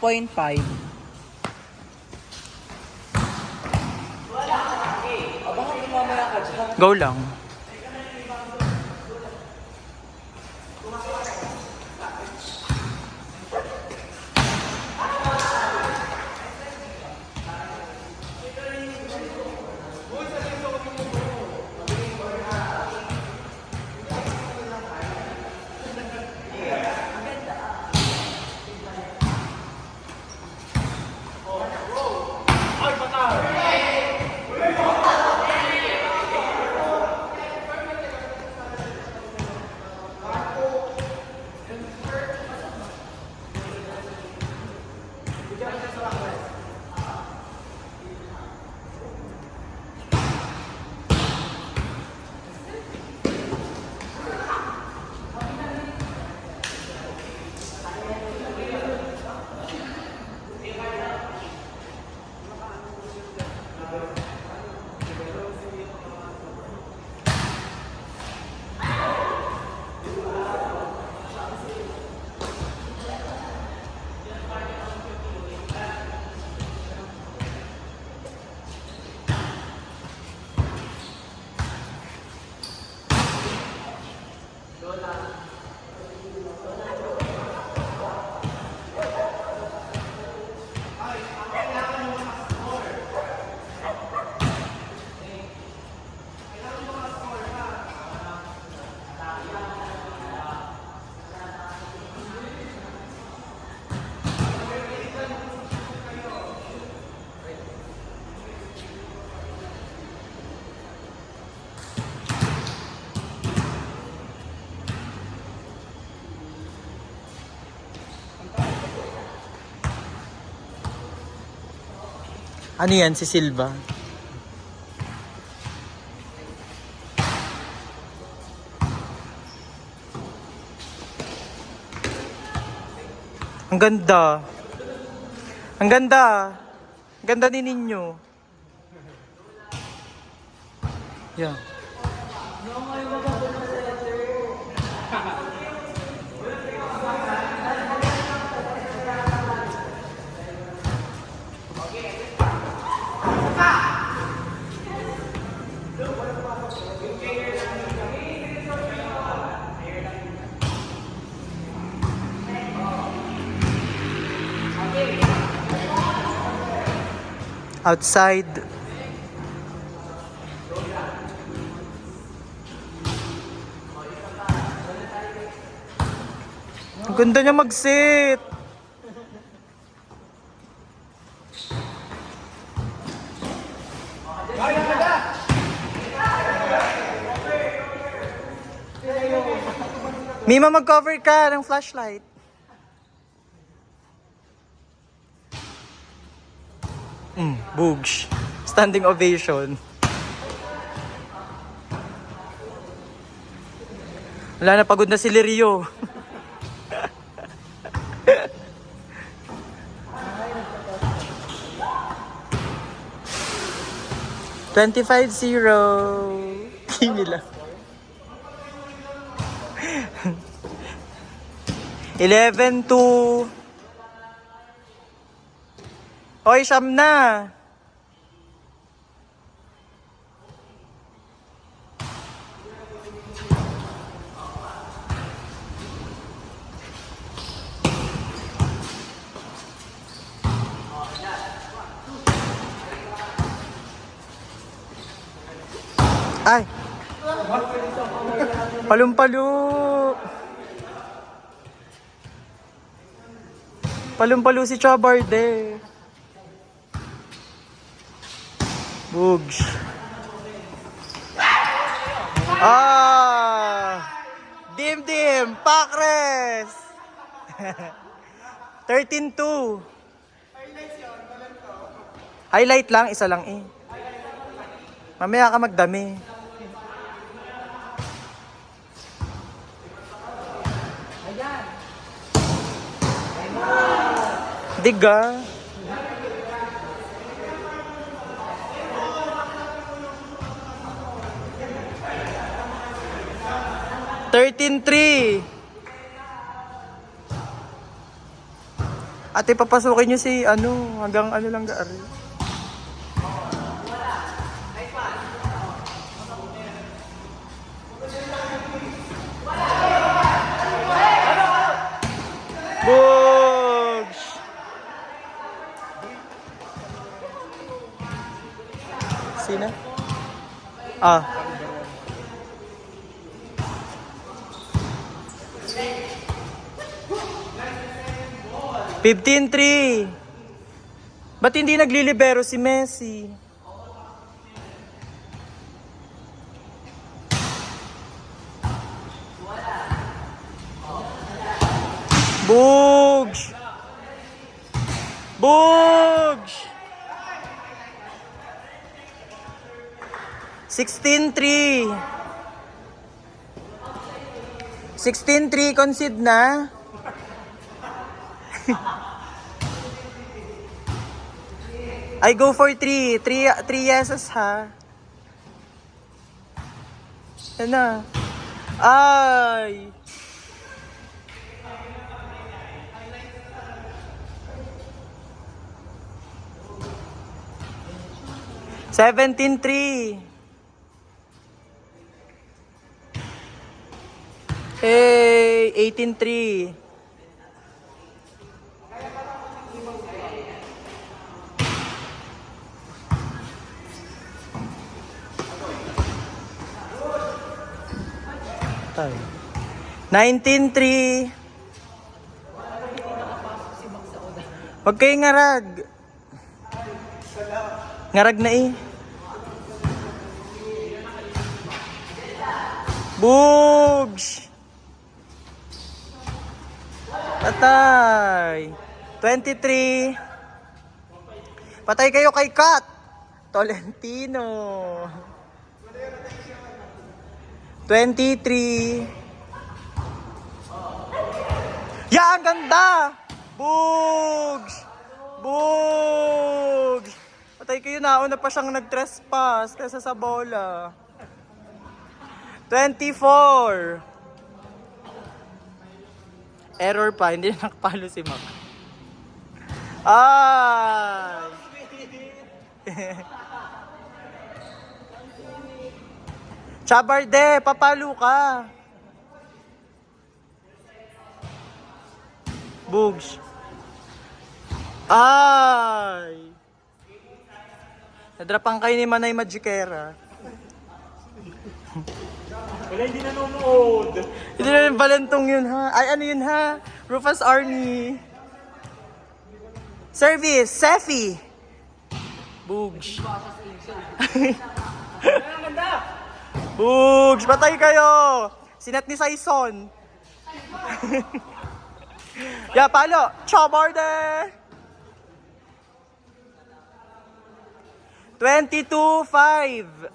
0.5. Go lang. Ano yan, si Silva? Ang ganda. Ang ganda. Ang ganda ni Ninyo. Yeah. Outside. Ang ganda niya mag-sit. Mima, mag-cover ka ng flashlight. Boogs. Standing ovation. Wala na, pagod na si Lirio. $25-0. Kimi lang. 11-2. Hoy, siyam na. Ay. Palumpalo. Palumpalo si Chabarde. Bugs. Dim. Pakres. 13-2. Highlight lang, isa lang eh. Mamaya ka magdami. Diga. $13-3. Ate, papasukin nyo si ano, hanggang ano lang gaari. Bugs! Sino? Ah. $15-3. Ba't hindi naglilibero si Messi? Bugs! Bugs! 16-3. 16-3, concede na. I go for 3. 3 yeses ha. Yan na. Ay. $17-3. Hey, 18-3. Tay. 19-3. Huwag kayong ngarag. Ngarag na eh. Bugs! Patay. 23. Patay kayo kay Kat. Tolentino. 23. Yan, ganda! Bugs! Bugs! Patay kayo, nauna pa siyang nag-trespass kaysa sa bola. 24. Error pa, hindi na nakapalo si Mac. Ay! Chabarde, papalo ka. Bugs. Ay! Nadrapang kayo ni Manay Magikera. Wala, hindi nanonood. Hindi na rin balentong yun ha. Ay, ano yun ha? Rufus Army. Service, Sefi. Bugs. Bugs, patay kayo. Sinat ni Saison. Ya, palo. Chabarde. 22-5.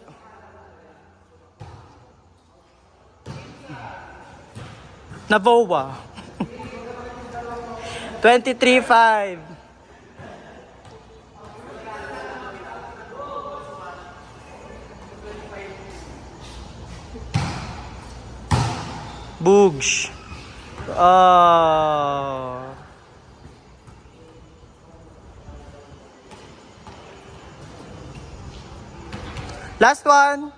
Navoa. 23-5. Bugs. Last one.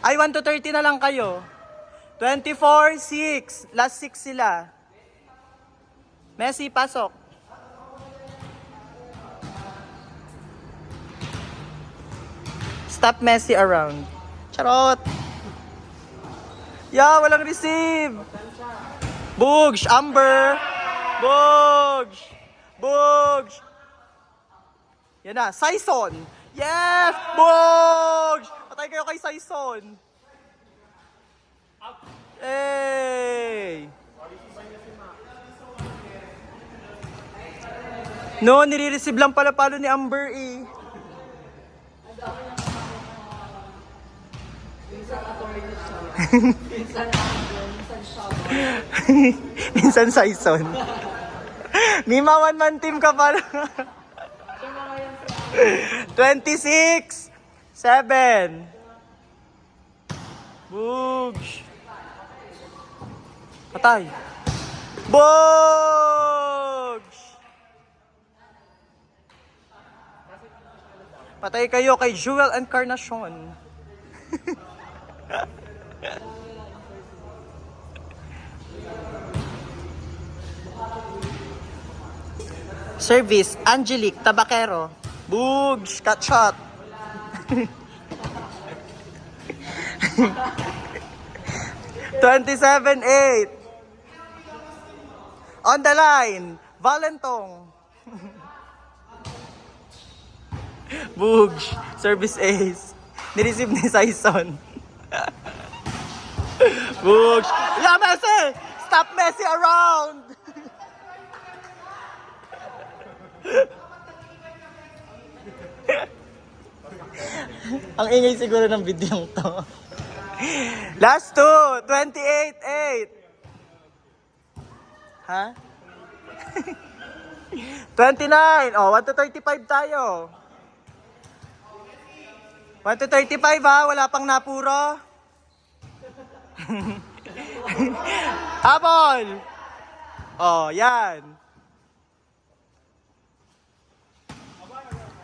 Ay, 1 to 30 na lang kayo. 24-6. Last 6 sila. Messi, pasok. Stop Messi around. Charot. Yeah, walang receive. Bugs, Amber. Bugs. Bugs. Yan na, Saison. Yes! Bugs! Patay kayo kay Saison. Hey! No, nire-receive lang pala palo ni Amber eh. Minsan Saison. Mima, one-man team ka pala. 26! 7! Bugs! Patay! Bugs! Patay kayo kay Jewel Encarnacion. Service, Angelique, Tabakero. Boogs, cut shot. $27.8. On the line, Valentong. Boogs, service ace. Nireceive ni Saison. Boogs. Yeah, Messi! Stop Messi around! Ang ingay siguro ng video to. Last two, 28-8. Ha? 29. Oh, 1 to 35 tayo. 1 to 35 ha, wala pang napuro. Habol. Oh, yan.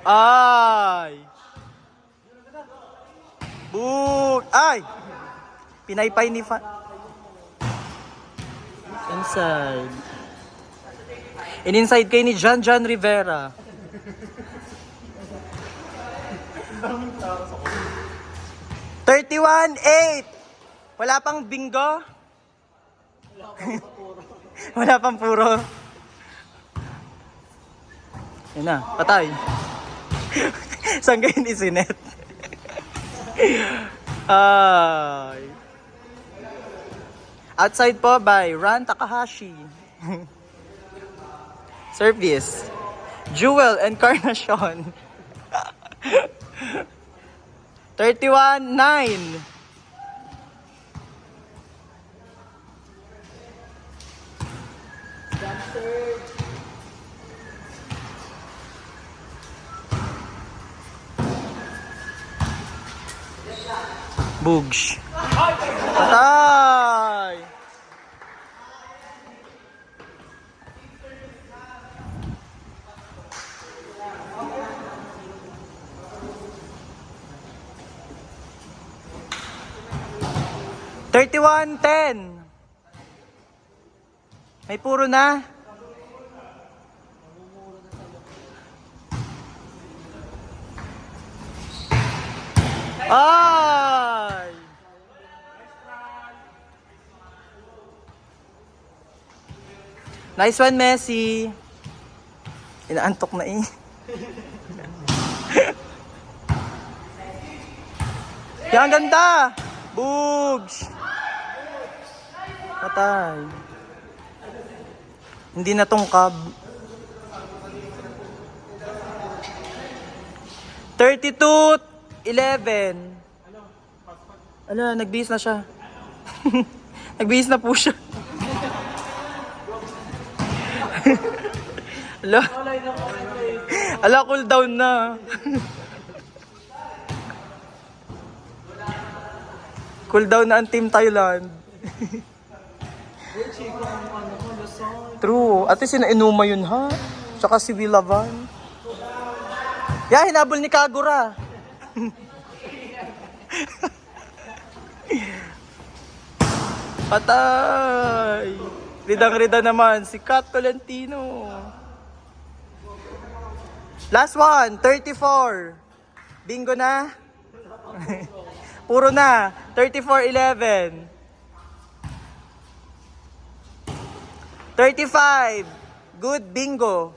Ay. Book. Ay. Pinaypay ni Inside. In-inside kay ni John Rivera. $31.8. Wala pang bingo? Wala pang puro. Yan na, patay. Saan kayo ni Sinet? Ay. Outside po by Ran Takahashi. Service, Jewel Encarnacion. 31-9. Boogs. Patay! $31.10. May puro na. Ay! Nice one, Messi. Inaantok na eh. Yan, ganda! Boogs! Patay. Hindi na tungkab. 32-11. Ano, nagbihis na siya. Nagbihis na po siya. Ala. Ala, cool down na. Cool down na ang Team Thailand. True. Ate, sina Inuma yun ha? Tsaka si Villavan. Yeah, hinabol ni Kagura. Patay. Ridang-rida naman si Kat Tolentino. Last one, 34. Bingo na. Puro na. 34-11. 35. Good bingo.